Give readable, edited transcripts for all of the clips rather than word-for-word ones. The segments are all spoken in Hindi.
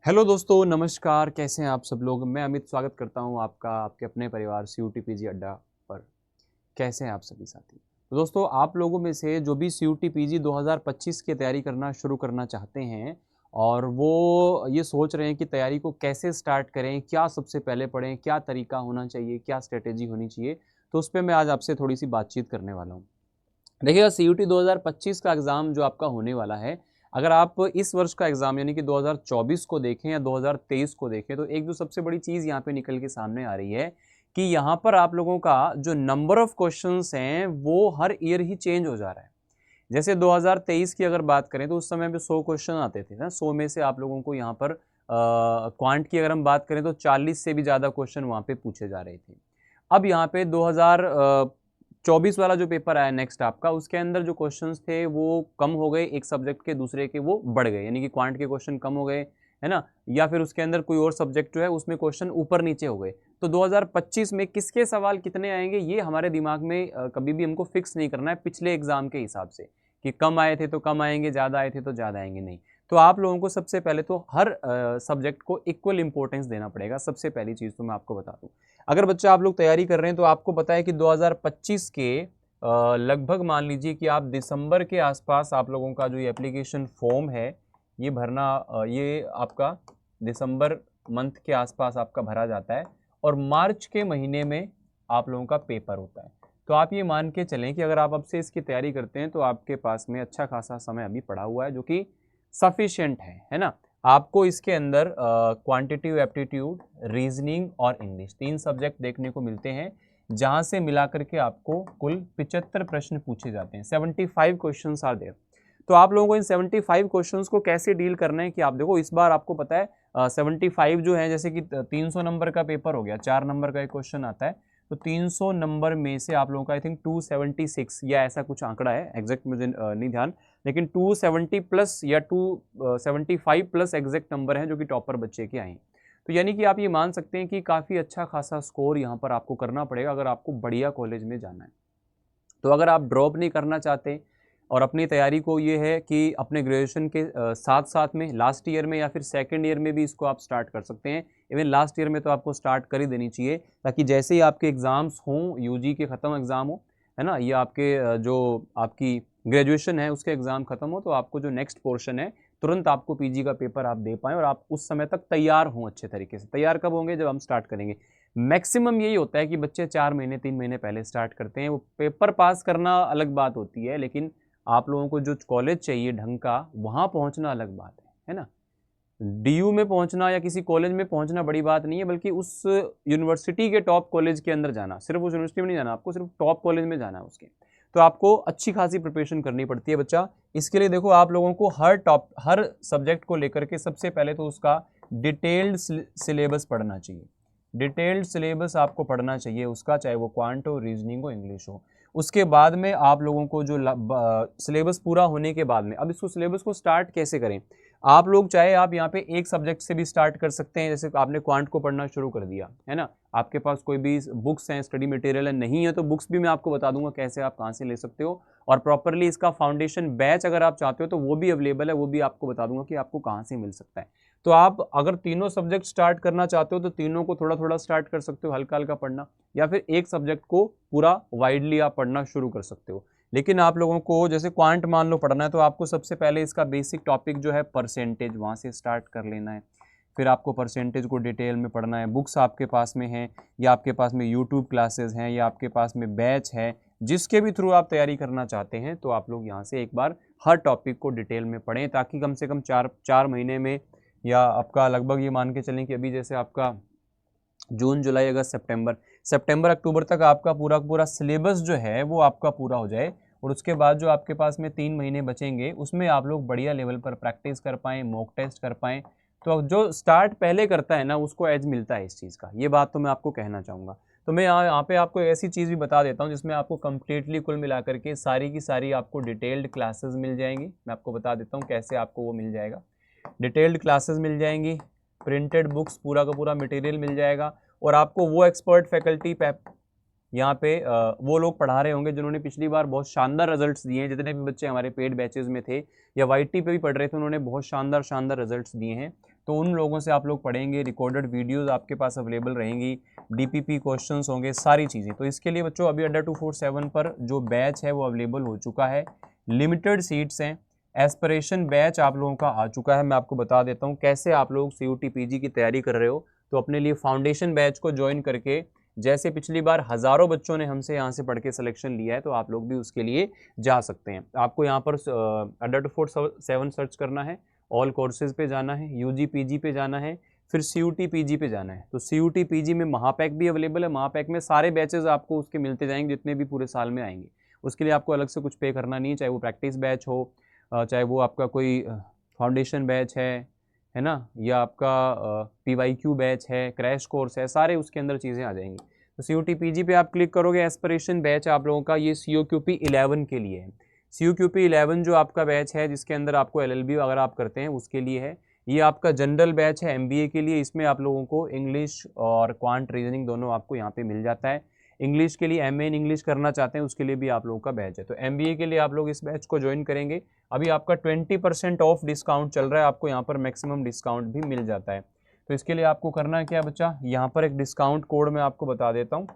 हेलो दोस्तों, नमस्कार। कैसे हैं आप सब लोग। मैं अमित स्वागत करता हूं आपका आपके अपने परिवार CUT-PG अड्डा पर। कैसे हैं आप सभी साथी। तो दोस्तों, आप लोगों में से जो भी CUT-PG 2025 की तैयारी करना शुरू करना चाहते हैं और वो ये सोच रहे हैं कि तैयारी को कैसे स्टार्ट करें, क्या सबसे पहले पढ़ें, क्या तरीका होना चाहिए, क्या स्ट्रेटेजी होनी चाहिए, तो उस पर मैं आज आपसे थोड़ी सी बातचीत करने वाला हूँ। देखिएगा, CUT 2025 का एग्ज़ाम जो आपका होने वाला है, अगर आप इस वर्ष का एग्ज़ाम यानी कि 2024 को देखें या 2023 को देखें, तो एक जो सबसे बड़ी चीज़ यहाँ पे निकल के सामने आ रही है कि यहाँ पर आप लोगों का जो नंबर ऑफ क्वेश्चंस हैं, वो हर ईयर ही चेंज हो जा रहा है। जैसे 2023 की अगर बात करें तो उस समय पे 100 क्वेश्चन आते थे ना, 100 में से आप लोगों को यहाँ पर क्वांट की अगर हम बात करें तो 40 से भी ज़्यादा क्वेश्चन वहाँ पे पूछे जा रहे थे। अब यहाँ पे 2024 वाला जो पेपर आया नेक्स्ट आपका, उसके अंदर जो क्वेश्चंस थे वो कम हो गए, एक सब्जेक्ट के दूसरे के वो बढ़ गए, यानी कि क्वांट के क्वेश्चन कम हो गए, है ना, या फिर उसके अंदर कोई और सब्जेक्ट जो है उसमें क्वेश्चन ऊपर नीचे हो गए। तो 2025 में किसके सवाल कितने आएंगे ये हमारे दिमाग में कभी भी हमको फिक्स नहीं करना है पिछले एग्जाम के हिसाब से, कि कम आए थे तो कम आएंगे, ज़्यादा आए थे तो ज़्यादा आएंगे, नहीं। तो आप लोगों को सबसे पहले तो हर सब्जेक्ट को इक्वल इंपॉर्टेंस देना पड़ेगा। सबसे पहली चीज़ तो मैं आपको बता दूं, अगर बच्चा आप लोग तैयारी कर रहे हैं तो आपको पता है कि 2025 के लगभग मान लीजिए कि आप दिसंबर के आसपास आप लोगों का जो ये एप्लीकेशन फॉर्म है ये भरना, ये आपका दिसंबर मंथ के आसपास आपका भरा जाता है और मार्च के महीने में आप लोगों का पेपर होता है। तो आप ये मान के चलें कि अगर आप अब से इसकी तैयारी करते हैं तो आपके पास में अच्छा खासा समय अभी पड़ा हुआ है, जो कि सफिशिएंट है ना। आपको इसके अंदर क्वांटिटिव एप्टीट्यूड, रीजनिंग और इंग्लिश, 3 सब्जेक्ट देखने को मिलते हैं, जहां से मिलाकर के आपको कुल 75 प्रश्न पूछे जाते हैं। 75 क्वेश्चंस आर देयर। तो आप लोगों को इन 75 क्वेश्चंस को कैसे डील करना है कि आप देखो, इस बार आपको पता है 75 जो है, जैसे कि 300 नंबर का पेपर हो गया, 4 नंबर का एक क्वेश्चन आता है, तो 300 नंबर में से आप लोगों का आई थिंक 276 या ऐसा कुछ आंकड़ा है, एग्जैक्ट मुझे नहीं ध्यान, लेकिन 270 प्लस या 275 प्लस एग्जैक्ट नंबर हैं जो कि टॉपर बच्चे के आए। तो यानी कि आप ये मान सकते हैं कि काफ़ी अच्छा खासा स्कोर यहाँ पर आपको करना पड़ेगा अगर आपको बढ़िया कॉलेज में जाना है। तो अगर आप ड्रॉप नहीं करना चाहते और अपनी तैयारी को ये है कि अपने ग्रेजुएशन के साथ साथ में लास्ट ईयर में या फिर सेकेंड ईयर में भी इसको आप स्टार्ट कर सकते हैं। इवन लास्ट ईयर में तो आपको स्टार्ट कर ही देनी चाहिए, ताकि जैसे ही आपके एग्ज़ाम्स हों, यूजी के ख़त्म एग्ज़ाम हो, है ना, या आपके जो आपकी ग्रेजुएशन है उसके एग्ज़ाम ख़त्म हो, तो आपको जो नेक्स्ट पोर्शन है तुरंत आपको पीजी का पेपर आप दे पाएँ और आप उस समय तक तैयार हों अच्छे तरीके से। तैयार कब होंगे? जब हम स्टार्ट करेंगे। मैक्सिमम यही होता है कि बच्चे 4 महीने 3 महीने पहले स्टार्ट करते हैं। वो पेपर पास करना अलग बात होती है, लेकिन आप लोगों को जो कॉलेज चाहिए ढंग का, वहाँ पहुँचना अलग बात है ना? डीयू में पहुँचना या किसी कॉलेज में पहुँचना बड़ी बात नहीं है, बल्कि उस यूनिवर्सिटी के टॉप कॉलेज के अंदर जाना, सिर्फ उस यूनिवर्सिटी में नहीं जाना, आपको सिर्फ टॉप कॉलेज में जाना है उसके। तो आपको अच्छी खासी प्रिपरेशन करनी पड़ती है बच्चा। इसके लिए देखो, आप लोगों को हर सब्जेक्ट को लेकर के सबसे पहले तो उसका डिटेल्ड सिलेबस पढ़ना चाहिए। डिटेल्ड सिलेबस आपको पढ़ना चाहिए उसका, चाहे वो क्वांट हो, रीजनिंग हो, इंग्लिश हो। उसके बाद में आप लोगों को जो सिलेबस पूरा होने के बाद में, अब इसको सिलेबस को स्टार्ट कैसे करें, आप लोग चाहे आप यहाँ पे एक सब्जेक्ट से भी स्टार्ट कर सकते हैं। जैसे आपने क्वांट को पढ़ना शुरू कर दिया है ना, आपके पास कोई भी बुक्स हैं, स्टडी मटेरियल है, नहीं है तो बुक्स भी मैं आपको बता दूंगा कैसे आप कहाँ से ले सकते हो। और प्रॉपरली इसका फाउंडेशन बैच अगर आप चाहते हो तो वो भी अवेलेबल है, वो भी आपको बता दूंगा कि आपको कहाँ से मिल सकता है। तो आप अगर तीनों सब्जेक्ट स्टार्ट करना चाहते हो तो तीनों को थोड़ा थोड़ा स्टार्ट कर सकते हो, हल्का हल्का पढ़ना, या फिर एक सब्जेक्ट को पूरा वाइडली आप पढ़ना शुरू कर सकते हो। लेकिन आप लोगों को जैसे क्वांट मान लो पढ़ना है, तो आपको सबसे पहले इसका बेसिक टॉपिक जो है परसेंटेज, वहाँ से स्टार्ट कर लेना है। फिर आपको परसेंटेज को डिटेल में पढ़ना है। बुक्स आपके पास में हैं, या आपके पास में यूट्यूब क्लासेस हैं, या आपके पास में बैच है, जिसके भी थ्रू आप तैयारी करना चाहते हैं, तो आप लोग यहाँ से एक बार हर टॉपिक को डिटेल में पढ़ें, ताकि कम से कम चार महीने में, या आपका लगभग ये मान के चलें कि अभी जैसे आपका जून, जुलाई, अगस्त, सितंबर अक्टूबर तक आपका पूरा पूरा सिलेबस जो है वो आपका पूरा हो जाए, और उसके बाद जो आपके पास में 3 महीने बचेंगे उसमें आप लोग बढ़िया लेवल पर प्रैक्टिस कर पाएँ, मॉक टेस्ट कर पाएँ। तो जो स्टार्ट पहले करता है ना, उसको एज मिलता है इस चीज़ का। ये बात तो मैं आपको कहना चाहूँगा। तो मैं यहाँ पे आपको ऐसी चीज़ भी बता देता हूँ जिसमें आपको कंप्लीटली कुल मिलाकर के सारी की सारी आपको डिटेल्ड क्लासेस मिल जाएंगी। मैं आपको बता देता हूँ कैसे आपको वो मिल जाएगा। डिटेल्ड क्लासेस मिल जाएंगी, प्रिंटेड बुक्स, पूरा का पूरा मटेरियल मिल जाएगा, और आपको वो एक्सपर्ट फैकल्टी यहाँ पे वो लोग पढ़ा रहे होंगे जिन्होंने पिछली बार बहुत शानदार रिजल्ट्स दिए हैं। जितने भी बच्चे हमारे पेड बैचेस में थे या वाईटी पे भी पढ़ रहे थे, उन्होंने बहुत शानदार रिजल्ट्स दिए हैं। तो उन लोगों से आप लोग पढ़ेंगे, रिकॉर्डेड वीडियोस आपके पास अवेलेबल रहेंगी, डीपीपी क्वेश्चंस होंगे, सारी चीज़ें। तो इसके लिए बच्चों अभी अड्डा 247 पर जो बैच है वो अवेलेबल हो चुका है, लिमिटेड सीट्स हैं। एस्पिरेशन बैच आप लोगों का आ चुका है। मैं आपको बता देता हूँ कैसे आप लोग CUT PG की तैयारी कर रहे हो, तो अपने लिए फाउंडेशन बैच को ज्वाइन करके, जैसे पिछली बार हज़ारों बच्चों ने हमसे यहाँ से पढ़ के सिलेक्शन लिया है, तो आप लोग भी उसके लिए जा सकते हैं। आपको यहाँ पर अड्डा 247 सर्च करना है, ऑल कोर्सेज पे जाना है, UG PG पे जाना है, फिर CUT PG पे जाना है। तो CUT PG में महापैक भी अवेलेबल है, महापैक में सारे बैचेज आपको उसके मिलते जाएंगे जितने भी पूरे साल में आएंगे। उसके लिए आपको अलग से कुछ पे करना नहीं, चाहे वो प्रैक्टिस बैच हो, चाहे वो आपका कोई फाउंडेशन बैच है ना, या आपका PYQ बैच है, क्रैश कोर्स है, सारे उसके अंदर चीज़ें आ जाएंगी। तो CUT PG पे आप क्लिक करोगे, एस्पिरेशन बैच आप लोगों का ये COQP 11 के लिए है। COQP 11 जो आपका बैच है जिसके अंदर आपको LLB अगर आप करते हैं उसके लिए है। ये आपका जनरल बैच है MBA के लिए, इसमें आप लोगों को इंग्लिश और क्वांट रीजनिंग दोनों आपको यहाँ पे मिल जाता है। इंग्लिश के लिए MA इन इंग्लिश करना चाहते हैं उसके लिए भी आप लोगों का बैच है। तो MBA के लिए आप लोग इस बैच को ज्वाइन करेंगे। अभी आपका 20% ऑफ डिस्काउंट चल रहा है, आपको यहाँ पर मैक्सिमम डिस्काउंट भी मिल जाता है। तो इसके लिए आपको करना है क्या बच्चा, यहाँ पर एक डिस्काउंट कोड मैं आपको बता देता हूँ,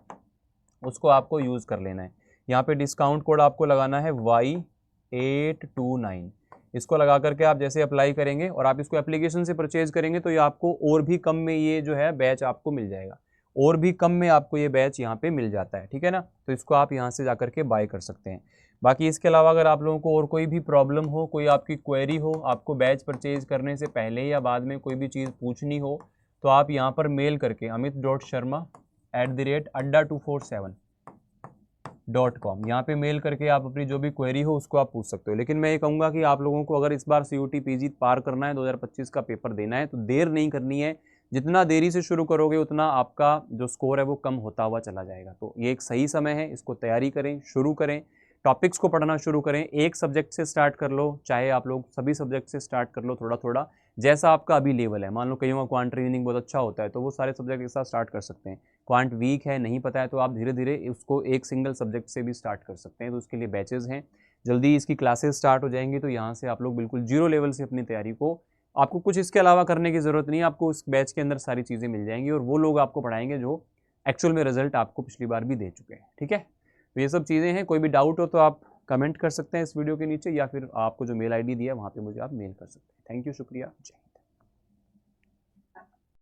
उसको आपको यूज़ कर लेना है। यहाँ पे डिस्काउंट कोड आपको लगाना है Y829। इसको लगा करके आप जैसे अप्लाई करेंगे और आप इसको एप्लीकेशन से परचेज करेंगे तो ये आपको और भी कम में ये जो है बैच आपको मिल जाएगा, और भी कम में आपको ये बैच यहाँ पे मिल जाता है, ठीक है ना। तो इसको आप यहाँ से जाकर के बाय कर सकते हैं। बाकी इसके अलावा अगर आप लोगों को और कोई भी प्रॉब्लम हो, कोई आपकी क्वेरी हो, आपको बैच परचेज करने से पहले या बाद में कोई भी चीज़ पूछनी हो, तो आप यहाँ पर मेल करके amit.sharma@247.com यहाँ पे मेल करके आप अपनी जो भी क्वेरी हो उसको आप पूछ सकते हो। लेकिन मैं ये कहूँगा कि आप लोगों को अगर इस बार CUT PG पार करना है, 2025 का पेपर देना है, तो देर नहीं करनी है। जितना देरी से शुरू करोगे उतना आपका जो स्कोर है वो कम होता हुआ चला जाएगा। तो ये एक सही समय है, इसको तैयारी करें, शुरू करें, टॉपिक्स को पढ़ना शुरू करें। एक सब्जेक्ट से स्टार्ट कर लो, चाहे आप लोग सभी सब्जेक्ट से स्टार्ट कर लो थोड़ा थोड़ा, जैसा आपका अभी लेवल है। मान लो कईयों का क्वांट रीजनिंग बहुत अच्छा होता है तो वो सारे सब्जेक्ट के साथ स्टार्ट कर सकते हैं। क्वांट वीक है, नहीं पता है, तो आप धीरे धीरे उसको एक सिंगल सब्जेक्ट से भी स्टार्ट कर सकते हैं। तो उसके लिए बैचेज हैं, जल्दी इसकी क्लासेस स्टार्ट हो जाएंगी। तो यहाँ से आप लोग बिल्कुल जीरो लेवल से अपनी तैयारी को, आपको कुछ इसके अलावा करने की ज़रूरत नहीं है, आपको उस बैच के अंदर सारी चीज़ें मिल जाएंगी और वो लोग आपको पढ़ाएंगे जो एक्चुअल में रिजल्ट आपको पिछली बार भी दे चुके हैं, ठीक है। तो ये सब चीज़ें हैं। कोई भी डाउट हो तो आप कमेंट कर सकते हैं इस वीडियो के नीचे, या फिर आपको जो मेल ID दिया है वहाँ पे मुझे आप मेल कर सकते हैं। थैंक यू, शुक्रिया, जय।